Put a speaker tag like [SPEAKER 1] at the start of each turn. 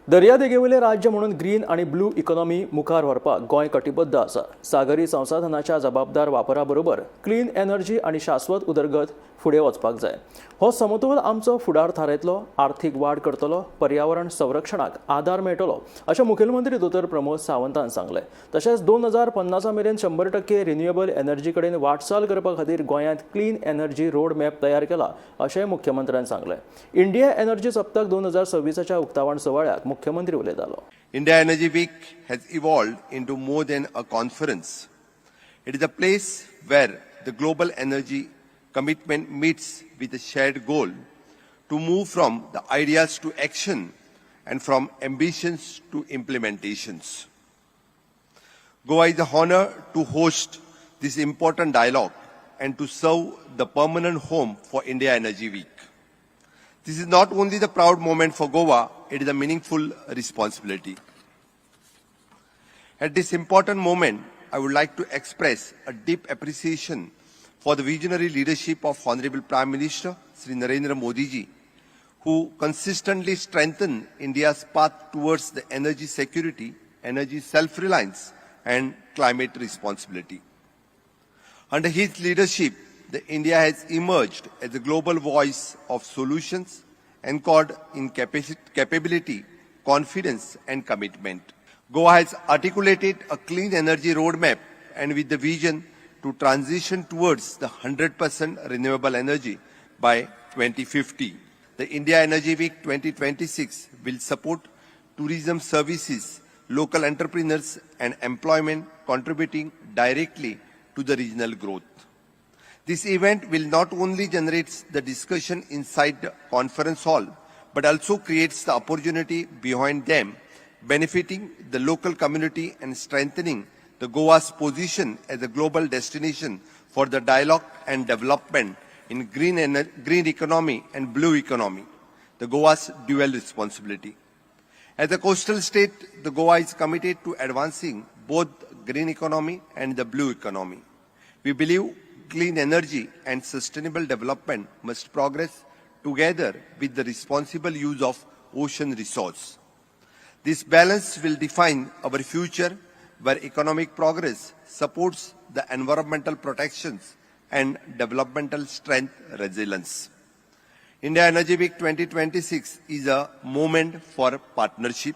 [SPEAKER 1] दर्यादेगेवयलें राज्य म्हणून ग्रीन आणि ब्लू इकॉनॉमी मुखार व्हरपाक गोंय कटिबद्ध आसा. सागरी संसाधनांच्या जबाबदार वापरा बरोबर क्लीन एनर्जी आणि शाश्वत उदरगत फुडें वचपाक जाय. हो समतोल आमचो फुडार थारायतलो, आर्थीक वाड करतलो, पर्यावरण संरक्षणाक आदार मेळटलो अशें मुखेलमंत्री दोतोर प्रमोद सावंतान सांगलें. तशेंच 2050 मेरेन 100% रिन्युएबल एनर्जी कडेन वाटचाल करपा खातीर गोंयांत क्लीन एनर्जी रोड मॅप तयार केला अशें मुख्यमंत्र्यान सांगलें. इंडिया एनर्जी सप्तक 2026च्या उक्तावण सुवाळ्याक मुख्यमंत्री उलयतालो.
[SPEAKER 2] India Energy Week has evolved into more than a conference. It is a place where the global energy commitment meets with a shared goal to move from the ideas to action and from ambitions to implementations. Goa is an honor to host this important dialogue and to serve the permanent home for India Energy Week. This is not only the proud moment for Goa, it is a meaningful responsibility. At this important moment, I would like to express a deep appreciation for the visionary leadership of Honorable Prime Minister Sri Narendra Modi ji, who consistently strengthened India's path towards the energy security, energy self-reliance, and climate responsibility. Under his leadership, India has emerged as a global voice of solutions anchored in capability, confidence, and commitment. Goa has articulated a clean energy roadmap and with the vision to transition towards the 100% renewable energy by 2050. The India Energy Week 2026 will support tourism services, local entrepreneurs, and employment, contributing directly to the regional growth. This event will not only generate the discussion inside the conference hall, but also creates the opportunity behind them, benefiting the local community and strengthening the Goa's position as a global destination for the dialogue and development in green economy and blue economy, the Goa's dual responsibility. As a coastal state, the Goa is committed to advancing both green economy and the blue economy. We believe clean energy and sustainable development must progress together with the responsible use of ocean resource. This balance will define our future, where economic progress supports the environmental protections and developmental strength resilience. India Energy Week 2026 is a moment for partnership,